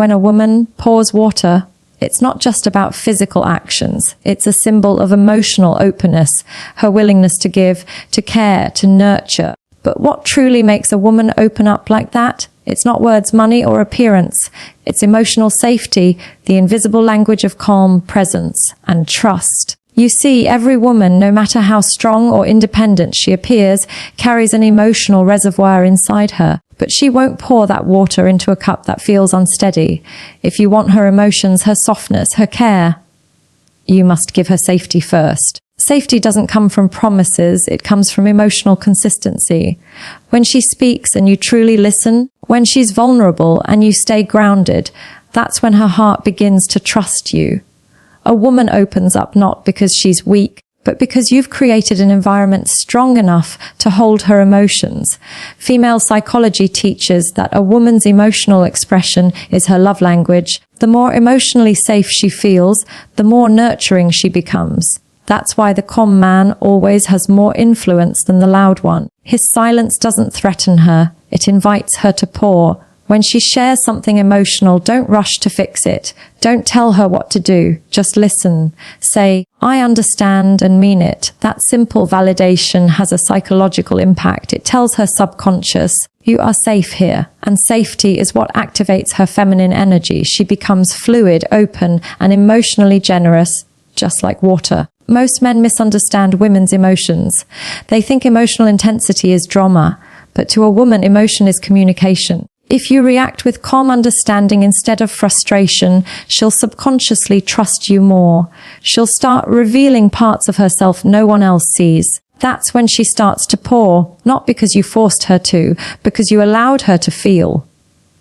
When a woman pours water, it's not just about physical actions. It's a symbol of emotional openness, her willingness to give, to care, to nurture. But what truly makes a woman open up like that? It's not words, money, or appearance. It's emotional safety, the invisible language of calm, presence, and trust. You see, every woman, no matter how strong or independent she appears, carries an emotional reservoir inside her. But she won't pour that water into a cup that feels unsteady. If you want her emotions, her softness, her care, you must give her safety first. Safety doesn't come from promises, it comes from emotional consistency. When she speaks and you truly listen, when she's vulnerable and you stay grounded, that's when her heart begins to trust you. A woman opens up not because she's weak, but because you've created an environment strong enough to hold her emotions. Female psychology teaches that a woman's emotional expression is her love language. The more emotionally safe she feels, the more nurturing she becomes. That's why the calm man always has more influence than the loud one. His silence doesn't threaten her, it invites her to pour. When she shares something emotional, don't rush to fix it. Don't tell her what to do. Just listen. Say, I understand, and mean it. That simple validation has a psychological impact. It tells her subconscious, you are safe here. And safety is what activates her feminine energy. She becomes fluid, open, and emotionally generous, just like water. Most men misunderstand women's emotions. They think emotional intensity is drama, but to a woman, emotion is communication. If you react with calm understanding instead of frustration, she'll subconsciously trust you more. She'll start revealing parts of herself no one else sees. That's when she starts to pour, not because you forced her to, because you allowed her to feel.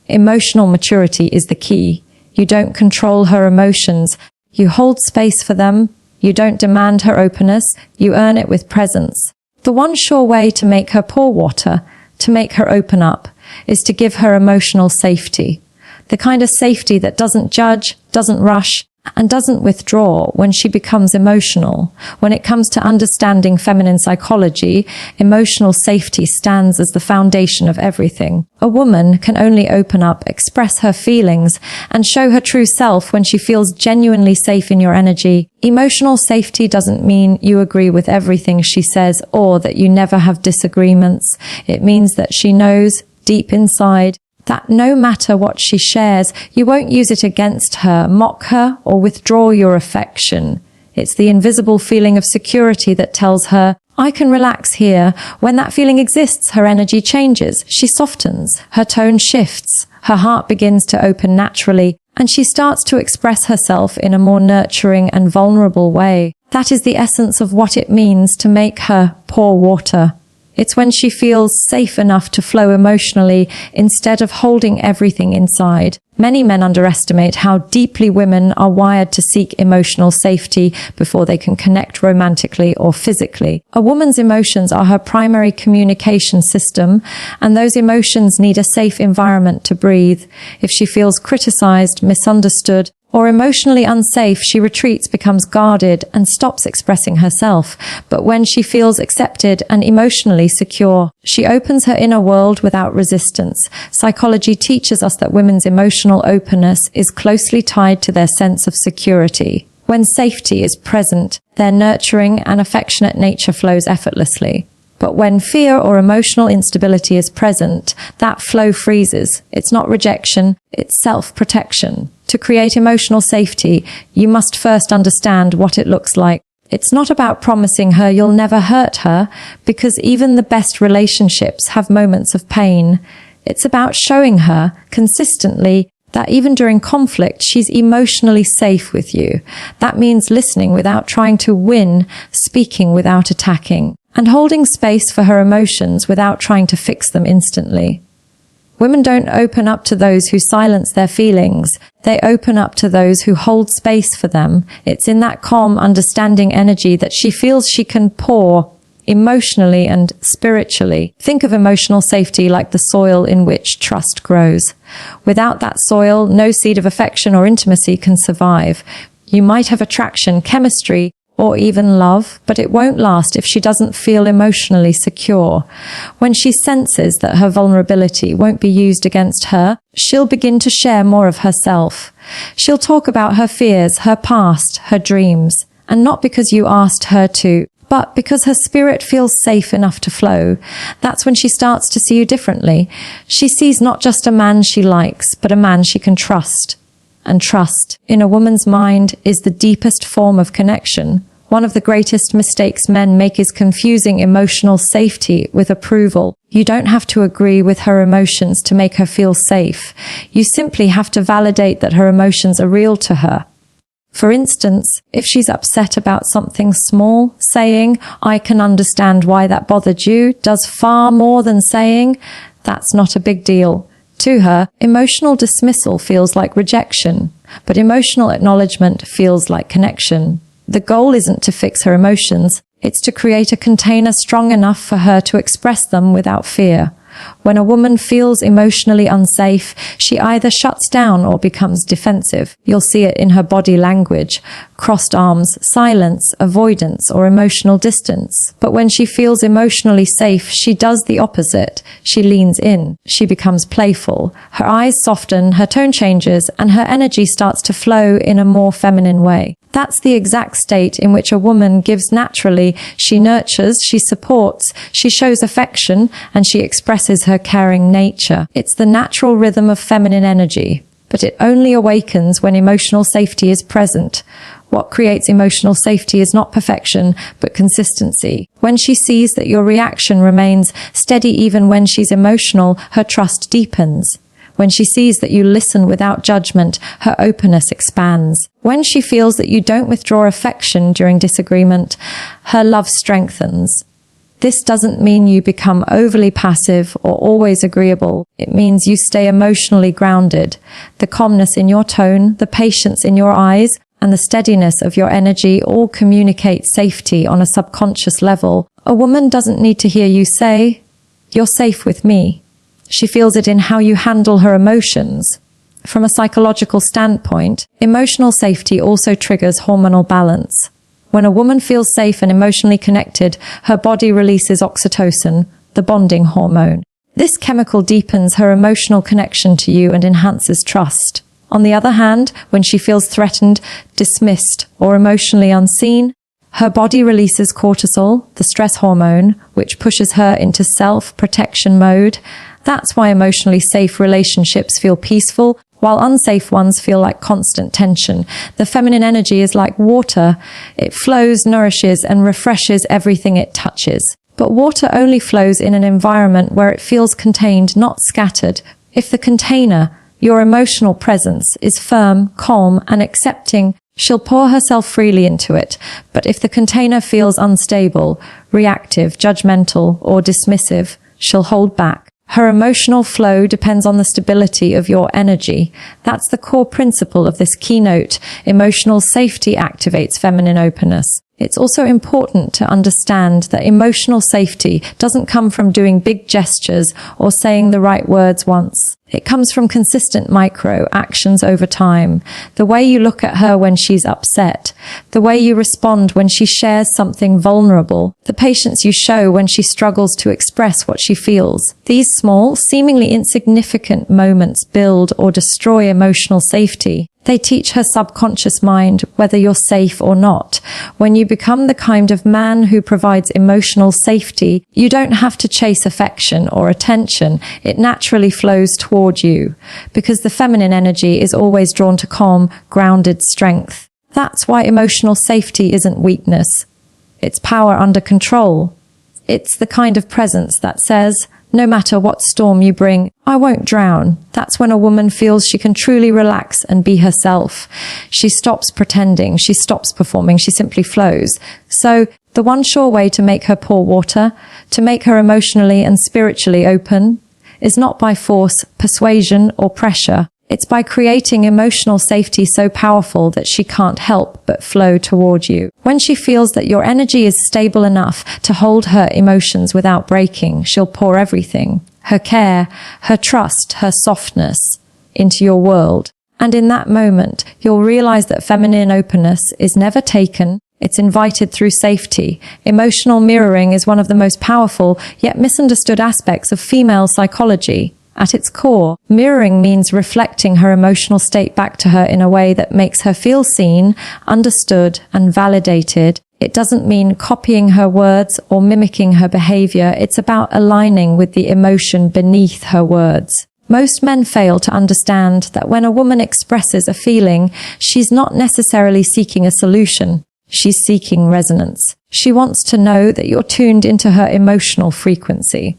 Emotional maturity is the key. You don't control her emotions. You hold space for them. You don't demand her openness. You earn it with presence. The one sure way to make her pour water, to make her open up, is to give her emotional safety. The kind of safety that doesn't judge, doesn't rush, and doesn't withdraw when she becomes emotional. When it comes to understanding feminine psychology, emotional safety stands as the foundation of everything. A woman can only open up, express her feelings, and show her true self when she feels genuinely safe in your energy. Emotional safety doesn't mean you agree with everything she says or that you never have disagreements. It means that she knows deep inside that no matter what she shares, you won't use it against her, mock her, or withdraw your affection. It's the invisible feeling of security that tells her, I can relax here. When that feeling exists, her energy changes. She softens. Her tone shifts. Her heart begins to open naturally, and she starts to express herself in a more nurturing and vulnerable way. That is the essence of what it means to make her pour water. It's when she feels safe enough to flow emotionally instead of holding everything inside. Many men underestimate how deeply women are wired to seek emotional safety before they can connect romantically or physically. A woman's emotions are her primary communication system, and those emotions need a safe environment to breathe. If she feels criticized, misunderstood, or emotionally unsafe, she retreats, becomes guarded, and stops expressing herself. But when she feels accepted and emotionally secure, she opens her inner world without resistance. Psychology teaches us that women's emotional openness is closely tied to their sense of security. When safety is present, their nurturing and affectionate nature flows effortlessly. But when fear or emotional instability is present, that flow freezes. It's not rejection, it's self-protection. To create emotional safety, you must first understand what it looks like. It's not about promising her you'll never hurt her, because even the best relationships have moments of pain. It's about showing her consistently that even during conflict, she's emotionally safe with you. That means listening without trying to win, speaking without attacking, and holding space for her emotions without trying to fix them instantly. Women don't open up to those who silence their feelings. They open up to those who hold space for them. It's in that calm, understanding energy that she feels she can pour emotionally and spiritually. Think of emotional safety like the soil in which trust grows. Without that soil, no seed of affection or intimacy can survive. You might have attraction, chemistry, or even love, but it won't last if she doesn't feel emotionally secure. When she senses that her vulnerability won't be used against her, she'll begin to share more of herself. She'll talk about her fears, her past, her dreams, and not because you asked her to, but because her spirit feels safe enough to flow. That's when she starts to see you differently. She sees not just a man she likes, but a man she can trust. And trust, in a woman's mind, is the deepest form of connection. One of the greatest mistakes men make is confusing emotional safety with approval. You don't have to agree with her emotions to make her feel safe. You simply have to validate that her emotions are real to her. For instance, if she's upset about something small, saying, "I can understand why that bothered you," does far more than saying, "That's not a big deal." To her, emotional dismissal feels like rejection, but emotional acknowledgement feels like connection. The goal isn't to fix her emotions, it's to create a container strong enough for her to express them without fear. When a woman feels emotionally unsafe, she either shuts down or becomes defensive. You'll see it in her body language: crossed arms, silence, avoidance, or emotional distance. But when she feels emotionally safe, she does the opposite. She leans in. She becomes playful. Her eyes soften, her tone changes, and her energy starts to flow in a more feminine way. That's the exact state in which a woman gives naturally. She nurtures, she supports, she shows affection, and she expresses her caring nature. It's the natural rhythm of feminine energy, but it only awakens when emotional safety is present. What creates emotional safety is not perfection, but consistency. When she sees that your reaction remains steady even when she's emotional, her trust deepens. When she sees that you listen without judgment, her openness expands. When she feels that you don't withdraw affection during disagreement, her love strengthens. This doesn't mean you become overly passive or always agreeable. It means you stay emotionally grounded. The calmness in your tone, the patience in your eyes, and the steadiness of your energy all communicate safety on a subconscious level. A woman doesn't need to hear you say, "You're safe with me." She feels it in how you handle her emotions. From a psychological standpoint, emotional safety also triggers hormonal balance. When a woman feels safe and emotionally connected, her body releases oxytocin, the bonding hormone. This chemical deepens her emotional connection to you and enhances trust. On the other hand, when she feels threatened, dismissed, or emotionally unseen, her body releases cortisol, the stress hormone, which pushes her into self-protection mode. That's why emotionally safe relationships feel peaceful, while unsafe ones feel like constant tension. The feminine energy is like water. It flows, nourishes, and refreshes everything it touches. But water only flows in an environment where it feels contained, not scattered. If the container, your emotional presence, is firm, calm, and accepting, she'll pour herself freely into it. But if the container feels unstable, reactive, judgmental, or dismissive, she'll hold back. Her emotional flow depends on the stability of your energy. That's the core principle of this keynote. Emotional safety activates feminine openness. It's also important to understand that emotional safety doesn't come from doing big gestures or saying the right words once. It comes from consistent micro actions over time. The way you look at her when she's upset, the way you respond when she shares something vulnerable, the patience you show when she struggles to express what she feels. These small, seemingly insignificant moments build or destroy emotional safety. They teach her subconscious mind whether you're safe or not. When you become the kind of man who provides emotional safety, you don't have to chase affection or attention. It naturally flows toward you, because the feminine energy is always drawn to calm, grounded strength. That's why emotional safety isn't weakness. It's power under control. It's the kind of presence that says, no matter what storm you bring, I won't drown. That's when a woman feels she can truly relax and be herself. She stops pretending, she stops performing, she simply flows. So, the one sure way to make her pour water, to make her emotionally and spiritually open, is not by force, persuasion, or pressure. It's by creating emotional safety so powerful that she can't help but flow toward you. When she feels that your energy is stable enough to hold her emotions without breaking, she'll pour everything, her care, her trust, her softness, into your world. And in that moment, you'll realize that feminine openness is never taken, It's invited through safety. Emotional mirroring is one of the most powerful yet misunderstood aspects of female psychology. At its core, mirroring means reflecting her emotional state back to her in a way that makes her feel seen, understood, and validated. It doesn't mean copying her words or mimicking her behavior. It's about aligning with the emotion beneath her words. Most men fail to understand that when a woman expresses a feeling, she's not necessarily seeking a solution. She's seeking resonance. She wants to know that you're tuned into her emotional frequency.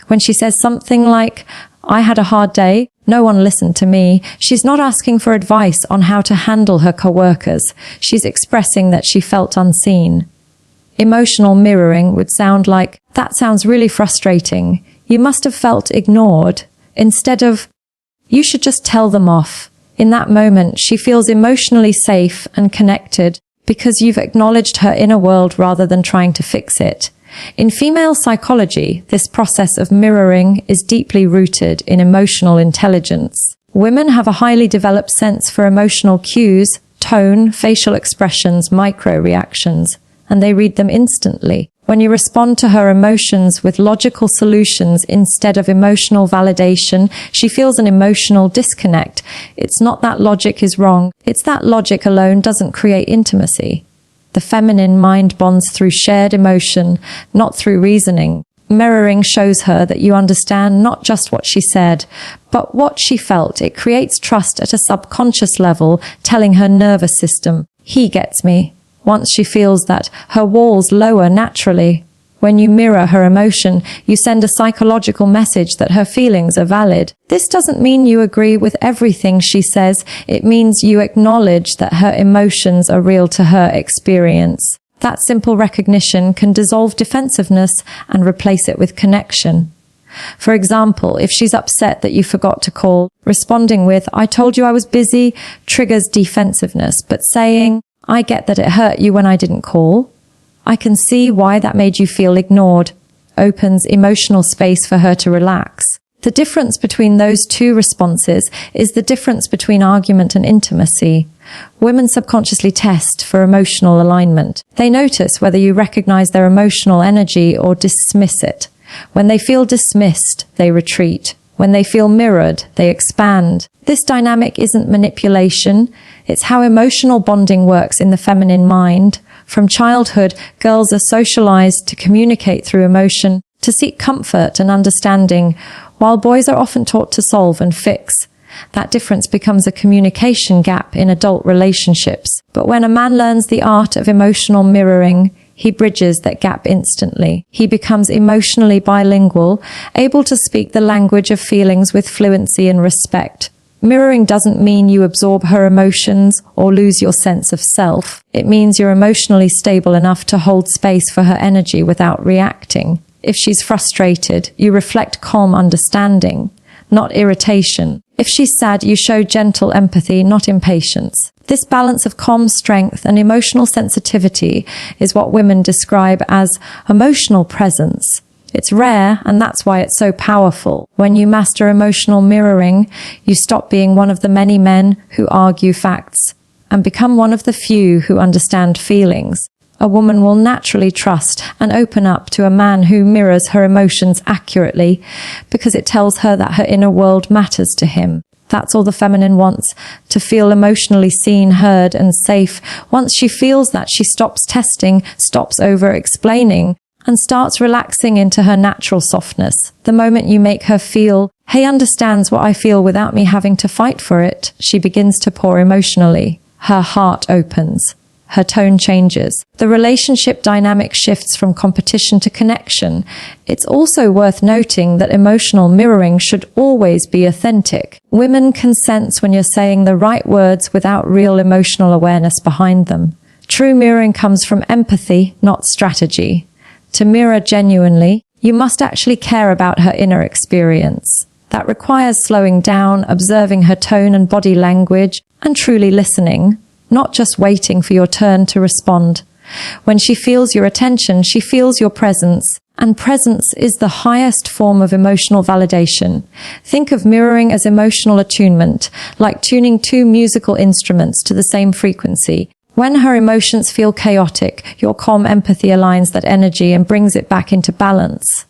When she says something like, "I had a hard day, no one listened to me," she's not asking for advice on how to handle her coworkers. She's expressing that she felt unseen. Emotional mirroring would sound like, "That sounds really frustrating. You must have felt ignored," instead of, "You should just tell them off." In that moment, she feels emotionally safe and connected because you've acknowledged her inner world rather than trying to fix it. In female psychology, this process of mirroring is deeply rooted in emotional intelligence. Women have a highly developed sense for emotional cues, tone, facial expressions, micro-reactions, and they read them instantly. When you respond to her emotions with logical solutions instead of emotional validation, she feels an emotional disconnect. It's not that logic is wrong, it's that logic alone doesn't create intimacy. The feminine mind bonds through shared emotion, not through reasoning. Mirroring shows her that you understand not just what she said, but what she felt. It creates trust at a subconscious level, telling her nervous system, "He gets me." Once she feels that, her walls lower naturally. When you mirror her emotion, you send a psychological message that her feelings are valid. This doesn't mean you agree with everything she says. It means you acknowledge that her emotions are real to her experience. That simple recognition can dissolve defensiveness and replace it with connection. For example, if she's upset that you forgot to call, responding with, "I told you I was busy," triggers defensiveness, but saying, "I get that it hurt you when I didn't call. I can see why that made you feel ignored," opens emotional space for her to relax. The difference between those two responses is the difference between argument and intimacy. Women subconsciously test for emotional alignment. They notice whether you recognize their emotional energy or dismiss it. When they feel dismissed, they retreat. When they feel mirrored, they expand. This dynamic isn't manipulation. It's how emotional bonding works in the feminine mind. From childhood, girls are socialized to communicate through emotion, to seek comfort and understanding, while boys are often taught to solve and fix. That difference becomes a communication gap in adult relationships. But when a man learns the art of emotional mirroring, he bridges that gap instantly. He becomes emotionally bilingual, able to speak the language of feelings with fluency and respect. Mirroring doesn't mean you absorb her emotions or lose your sense of self. It means you're emotionally stable enough to hold space for her energy without reacting. If she's frustrated, you reflect calm understanding, not irritation. If she's sad, you show gentle empathy, not impatience. This balance of calm strength and emotional sensitivity is what women describe as emotional presence. It's rare, and that's why it's so powerful. When you master emotional mirroring, you stop being one of the many men who argue facts and become one of the few who understand feelings. A woman will naturally trust and open up to a man who mirrors her emotions accurately because it tells her that her inner world matters to him. That's all the feminine wants, to feel emotionally seen, heard, and safe. Once she feels that, she stops testing, stops over-explaining, and starts relaxing into her natural softness. The moment you make her feel, "He understands what I feel without me having to fight for it," she begins to pour emotionally. Her heart opens. Her tone changes. The relationship dynamic shifts from competition to connection. It's also worth noting that emotional mirroring should always be authentic. Women can sense when you're saying the right words without real emotional awareness behind them. True mirroring comes from empathy, not strategy. To mirror genuinely, you must actually care about her inner experience. That requires slowing down, observing her tone and body language, and truly listening, not just waiting for your turn to respond. When she feels your attention, she feels your presence, and presence is the highest form of emotional validation. Think of mirroring as emotional attunement, like tuning two musical instruments to the same frequency. When her emotions feel chaotic, your calm empathy aligns that energy and brings it back into balance.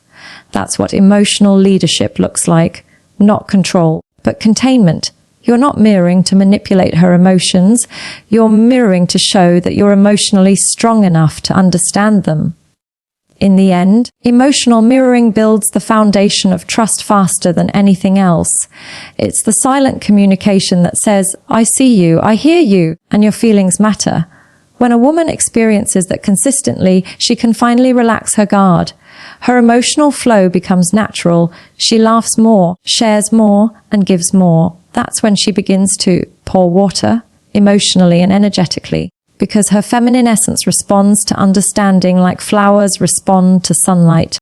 That's what emotional leadership looks like. Not control, but containment. You're not mirroring to manipulate her emotions. You're mirroring to show that you're emotionally strong enough to understand them. In the end, emotional mirroring builds the foundation of trust faster than anything else. It's the silent communication that says, I see you, I hear you, and your feelings matter. When a woman experiences that consistently, she can finally relax her guard. Her emotional flow becomes natural. She laughs more, shares more, and gives more. That's when she begins to pour water, emotionally and energetically, because her feminine essence responds to understanding like flowers respond to sunlight.